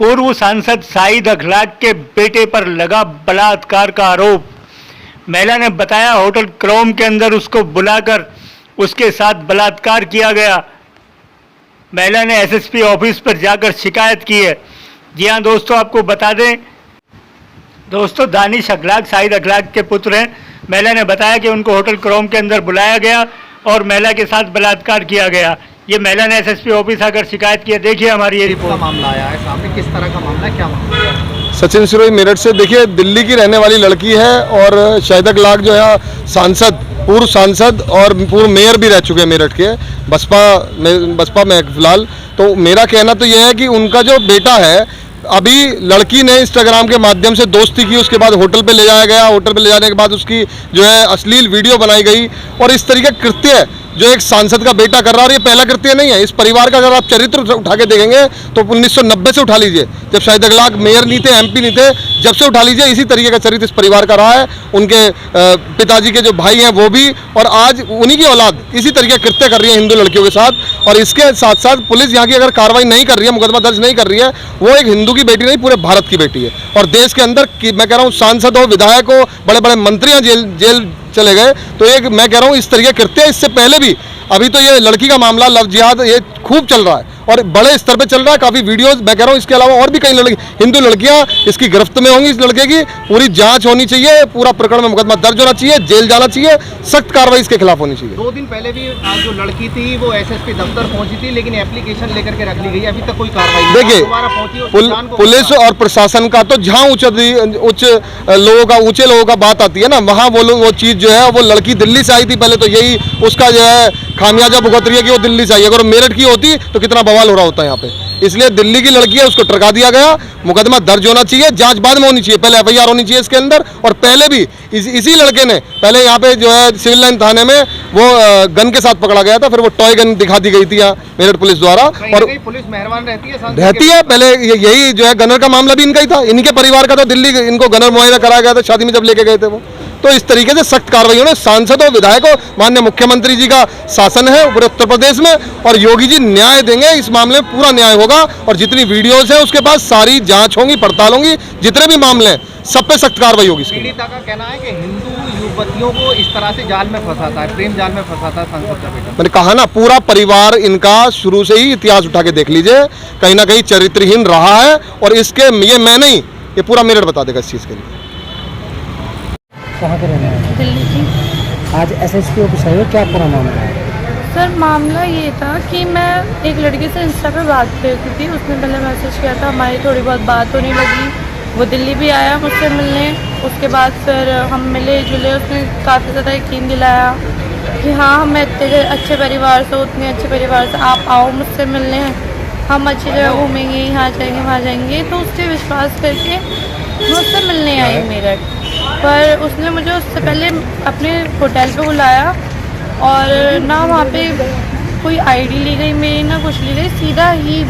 पूर्व सांसद शाहिद अखलाक के बेटे पर लगा बलात्कार का आरोप। महिला ने बताया होटल क्रोम के अंदर उसको बुलाकर उसके साथ बलात्कार किया गया। महिला ने एसएसपी ऑफिस पर जाकर शिकायत की है। जी हाँ दोस्तों, आपको बता दें दोस्तों, दानिश अखलाक शाहिद अखलाक के पुत्र हैं। महिला ने बताया कि उनको होटल क्रोम के अंदर बुलाया गया और महिला के साथ बलात्कार किया गया। ये महिला ने एसएसपी ऑफिस आकर शिकायत की है। देखिए हमारी ये रिपोर्ट। मामला आया है सामने, किस तरह का मामला है, क्या मामला है? सचिन सिरोही मेरठ से। देखिए, दिल्ली की रहने वाली लड़की है और शाहिद अखलाक जो है सांसद, पूर्व सांसद और पूर्व मेयर भी रह चुके हैं मेरठ के, बसपा में फिलहाल। तो मेरा कहना तो यह है कि उनका जो बेटा है, अभी लड़की ने इंस्टाग्राम के माध्यम से दोस्ती की, उसके बाद होटल पे ले जाया गया। होटल पे ले जाने के बाद उसकी जो है अश्लील वीडियो बनाई गई और इस तरीके का कृत्य जो एक सांसद का बेटा कर रहा है, और ये पहला कृत्य नहीं है। इस परिवार का अगर आप चरित्र उठा के देखेंगे तो 1990 से उठा लीजिए, जब शाहिद अखलाक मेयर नहीं थे, एमपी नहीं थे, जब से उठा लीजिए, इसी तरीके का चरित्र इस परिवार का रहा है। उनके पिताजी के जो भाई हैं वो भी, और आज उन्हीं की औलाद इसी तरीके का कृत्य कर रही है हिंदू लड़कियों के साथ। और इसके साथ साथ पुलिस यहाँ की अगर कार्रवाई नहीं कर रही है, मुकदमा दर्ज नहीं कर रही है, वो एक हिंदू की बेटी नहीं, पूरे भारत की बेटी है। और देश के अंदर मैं कह रहा हूँ सांसद हो, विधायक हो, बड़े बड़े मंत्रियाँ जेल चले गए। तो एक मैं कह रहा हूँ इस तरीके कृत्य इससे पहले भी, अभी तो ये लड़की का मामला लव जिहाद ये खूब चल रहा है और बड़े स्तर पे चल रहा है। काफ़ी वीडियोस मैं कह रहा हूँ, इसके अलावा और भी कई हिंदू लड़कियां इसकी गिरफ्त में होंगी। इस लड़के की पूरी जांच होनी चाहिए, पूरा प्रकरण में मुकदमा दर्ज होना चाहिए, जेल जाना चाहिए, सख्त कार्रवाई इसके खिलाफ होनी चाहिए। 2 दिन पहले भी जो लड़की थी वो एसएसपी दफ्तर पहुंची थी, लेकिन एप्लीकेशन लेकर के रख ली गई, अभी तक कोई कार्रवाई नहीं। देखिए, पुलिस और प्रशासन का तो जहाँ ऊंचे लोगों का बात आती है ना, वहाँ वो चीज़ जो है, वो लड़की दिल्ली से आई थी पहले, तो यही उसका जो है खामियाजा भुगत रही है कि वो दिल्ली से आई। अगर मेरठ की होती तो कितना बवाल हो रहा होता है यहाँ पे। इसलिए दिल्ली की लड़की है, उसको टरका दिया गया। मुकदमा दर्ज होना चाहिए, जांच बाद में होनी चाहिए, पहले एफआईआर होनी चाहिए इसके अंदर। और पहले भी इसी लड़के ने पहले यहाँ पे जो है सिविल लाइन थाने में वो गन के साथ पकड़ा गया था, फिर वो टॉय गन दिखा दी गई थी यहाँ मेरठ पुलिस द्वारा। और पुलिस मेहरबान रहती है। पहले यही जो है गनर का मामला भी इनका ही था, इनके परिवार का था। दिल्ली इनको गनर मुहैया कराया गया था शादी में जब लेके गए थे वो। तो इस तरीके से सख्त कार्रवाई होने, सांसदों, विधायकों, माननीय मुख्यमंत्री जी का शासन है पूरे उत्तर प्रदेश में, और योगी जी न्याय देंगे इस मामले में, पूरा न्याय होगा। और जितनी वीडियोस है उसके पास सारी जांच होंगी, पड़ताल होंगी, जितने भी मामले हैं सब पे सख्त कार्रवाई होगी। पीड़िता का कहना है कि हिंदू युवतियों को इस तरह से जाल में फंसाता है, प्रेम जाल में फंसाता है सांसद का बेटा। मैंने कहा ना, पूरा परिवार इनका शुरू से ही इतिहास उठा के देख लीजिए, कहीं ना कहीं चरित्रहीन रहा है। और इसके ये मैं नहीं, ये पूरा मेरठ बता देगा इस चीज़ के लिए। कहाँ के रहने वाले? दिल्ली की। आज एसएसपी ऑफिस आए हो, क्या पूरा मामला है? सर मामला ये था कि मैं एक लड़के से इंस्टा पे बात कर रही थी। उसने पहले मैसेज किया था, हमारी थोड़ी बहुत बात होने लगी। वो दिल्ली भी आया मुझसे मिलने। उसके बाद फिर हम मिले जुले, उसने काफ़ी ज़्यादा यकीन दिलाया कि हाँ मैं इतने अच्छे परिवार से, उतने अच्छे परिवार से, आप आओ मुझसे मिलने, हम अच्छी जगह घूमेंगे, यहाँ जाएंगे वहाँ जाएंगे। तो उससे विश्वास करके मुझसे मिलने आई मेरठ। पर उसने मुझे उससे पहले अपने होटल पे बुलाया और ना वहाँ पे कोई आईडी ली गई मेरी, ना कुछ ली गई। सीधा ही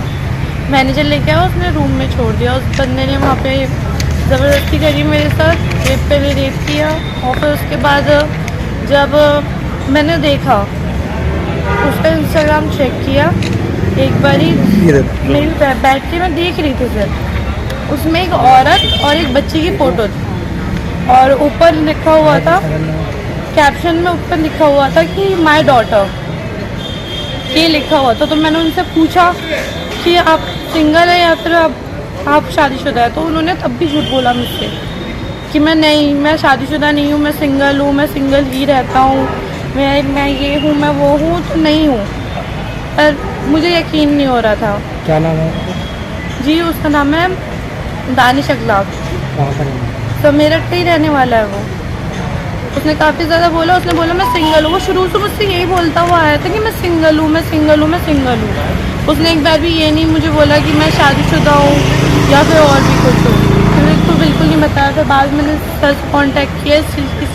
मैनेजर लेके आया, उसने रूम में छोड़ दिया। उस बंदे ने वहाँ पे ज़बरदस्ती करी मेरे साथ, पहले रेप किया। और फिर उसके बाद जब मैंने देखा, उसका इंस्टाग्राम चेक किया एक बारी, मेरी बैठ के मैं देख रही थी सर, उसमें एक औरत और एक बच्ची की फ़ोटो थी और ऊपर लिखा हुआ था, कैप्शन में ऊपर लिखा हुआ था कि माय डॉटर, ये लिखा हुआ था। तो मैंने उनसे पूछा कि आप सिंगल है या फिर आप शादीशुदा है? तो उन्होंने तब भी झूठ बोला मुझसे कि मैं शादीशुदा नहीं हूँ, मैं सिंगल हूँ, मैं सिंगल ही रहता हूँ, मैं ये हूँ, मैं वो हूँ, तो नहीं हूँ। पर मुझे यकीन नहीं हो रहा था। क्या नाम है? जी उसका नाम है दानिश अखलाक। कहाँ का रहने? तो मेरठ का ही रहने वाला है वो। उसने काफ़ी ज़्यादा बोला, उसने बोला मैं सिंगल हूँ। वो शुरू से मुझसे यही बोलता हुआ आया था कि मैं सिंगल हूँ, मैं सिंगल हूँ, मैं सिंगल हूँ। उसने एक बार भी ये नहीं मुझे बोला कि मैं शादीशुदा हूँ या फिर और भी कुछ हूँ, तो बिल्कुल नहीं बताया। फिर बाद में मैंने सर से कॉन्टैक्ट किया इस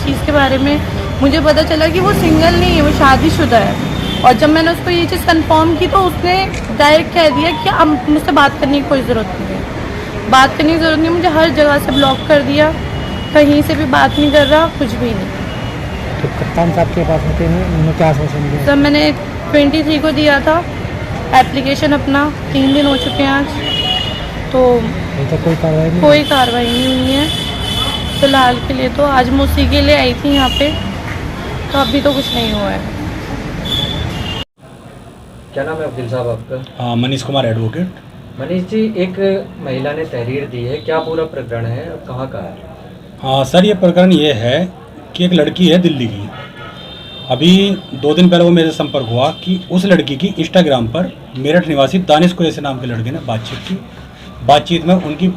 चीज़ के बारे में, मुझे पता चला कि वो सिंगल नहीं है, वो शादीशुदा है। और जब मैंने उसको ये चीज़ कंफर्म की तो उसने डायरेक्ट कह दिया कि अब मुझसे बात करने की कोई ज़रूरत नहीं है, बात करने की ज़रूरत नहीं। मुझे हर जगह से ब्लॉक कर दिया, कहीं से भी बात नहीं कर रहा, कुछ भी नहीं। तो कप्तान साहब के पास होते हैं, उन्होंने क्या आश्वासन दिया? सर मैंने 23 को दिया था एप्लीकेशन अपना, 3 दिन हो चुके हैं आज। तो अभी तक कोई कार्रवाई नहीं कोई कार्रवाई नहीं हुई है फिलहाल के लिए। तो आज मैं उसी के लिए आई थी यहाँ पे, तो अभी तो कुछ नहीं हुआ है। क्या नाम है अब्दुल साहब आपका? हाँ, मनीष कुमार एडवोकेट। मनीष जी, एक महिला ने तहरीर दी है, क्या पूरा प्रकरण है और कहाँ का है? हाँ सर, ये प्रकरण ये है कि एक लड़की है दिल्ली की। अभी 2 दिन पहले वो मेरे से संपर्क हुआ कि उस लड़की की इंस्टाग्राम पर मेरठ निवासी दानिश कुरैशी नाम के लड़के ने बातचीत की। बातचीत में उनकी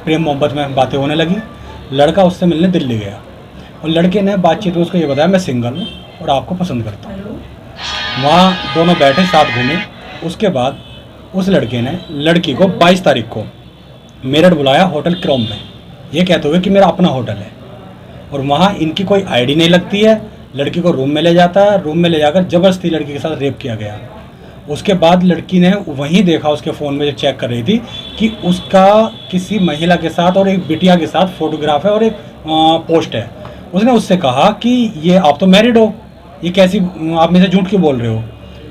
प्रेम मोहब्बत में बातें होने लगी। लड़का उससे मिलने दिल्ली गया और लड़के ने बातचीत में उसको ये बताया मैं सिंगल हूँ और आपको पसंद करता हूँ। वहाँ दोनों बैठे साथ घूमे। उसके बाद उस लड़के ने लड़की को 22 तारीख को मेरठ बुलाया होटल क्रोम में, ये कहते हुए कि मेरा अपना होटल है। और वहाँ इनकी कोई आईडी नहीं लगती है। लड़की को रूम में ले जाता है, रूम में ले जाकर ज़बरदस्ती लड़की के साथ रेप किया गया। उसके बाद लड़की ने वहीं देखा, उसके फ़ोन में जो चेक कर रही थी कि उसका किसी महिला के साथ और एक बिटिया के साथ फोटोग्राफ है और एक पोस्ट है। उसने उससे कहा कि ये आप तो मैरिड हो, ये कैसी आप मुझे झूठ क्यों बोल रहे हो?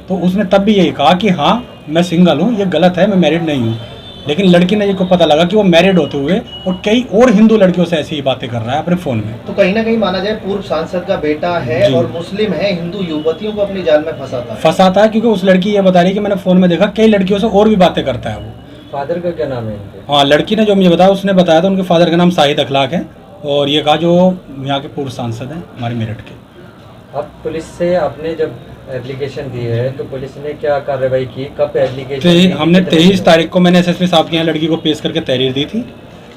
तो उसने तब भी यही कहा कि हाँ मैं सिंगल हूँ, ये गलत है, मैं मैरिड नहीं हूँ। लेकिन लड़की ने को पता लगा कि वो मैरिड होते हुए और कई और हिंदू लड़कियों से ऐसी ही बातें कर रहा है अपने फ़ोन में। तो कहीं ना कहीं माना जाए पूर्व सांसद का बेटा है और मुस्लिम है, हिंदू युवतियों को अपनी जाल में फंसाता है क्योंकि उस लड़की ये बता रही है कि मैंने फ़ोन में देखा कई लड़कियों से और भी बातें करता है वो। फादर का क्या नाम है इनके? हाँ, लड़की ने जो मुझे बताया उसने बताया था उनके फादर का नाम शाहिद अखलाक है और ये कहा जो यहाँ के पूर्व सांसद हैं हमारे मेरठ के। अब पुलिस से आपने जब एप्लीकेशन दी है तो पुलिस ने क्या कार्रवाई की, कब एप्लीकेशन? हमने 23 तारीख को मैंने एसएसपी साहब के यहाँ लड़की को पेश करके तहरीर दी थी,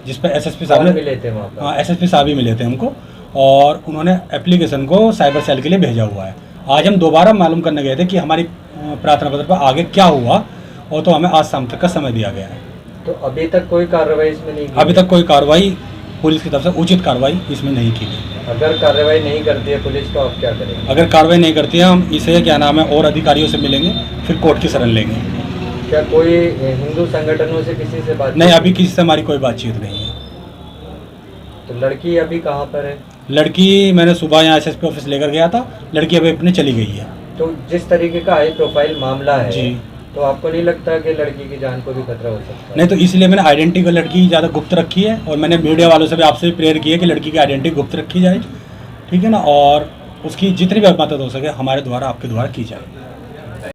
जिस पर एसएसपी साहब ने मिले थे वहाँ पर। हाँ, एसएसपी साहब ही मिले थे हमको और उन्होंने एप्लीकेशन को साइबर सेल के लिए भेजा हुआ है। आज हम दोबारा मालूम करने गए थे कि हमारी प्रार्थना पत्र पर आगे क्या हुआ और तो हमें आज शाम तक का समय दिया गया है। तो अभी तक कोई कार्रवाई इसमें नहीं की? अभी तक कोई कार्रवाई पुलिस की तरफ से उचित कार्रवाई इसमें नहीं की गई। अगर कार्रवाई नहीं करती है पुलिस तो आप क्या करेंगे? अगर कार्रवाई नहीं करती है हम इसे क्या नाम है और अधिकारियों से मिलेंगे, फिर कोर्ट की शरण लेंगे। क्या कोई हिंदू संगठनों से किसी से बात नहीं, अभी किसी से हमारी कोई बातचीत नहीं है। तो लड़की अभी कहाँ पर है? लड़की मैंने सुबह यहाँ एसएसपी ऑफिस लेकर गया था, लड़की अभी अपने चली गई है। तो जिस तरीके का हाई प्रोफाइल मामला है जी, तो आपको नहीं लगता कि लड़की की जान को भी खतरा हो सकता है? नहीं, तो इसलिए मैंने आइडेंटिटी लड़की ज़्यादा गुप्त रखी है और मैंने मीडिया वालों से भी आपसे भी प्रेयर की है कि लड़की की आइडेंटिटी गुप्त रखी जाए, ठीक है ना, और उसकी जितनी भी मदद हो सके हमारे द्वारा आपके द्वारा की जाए।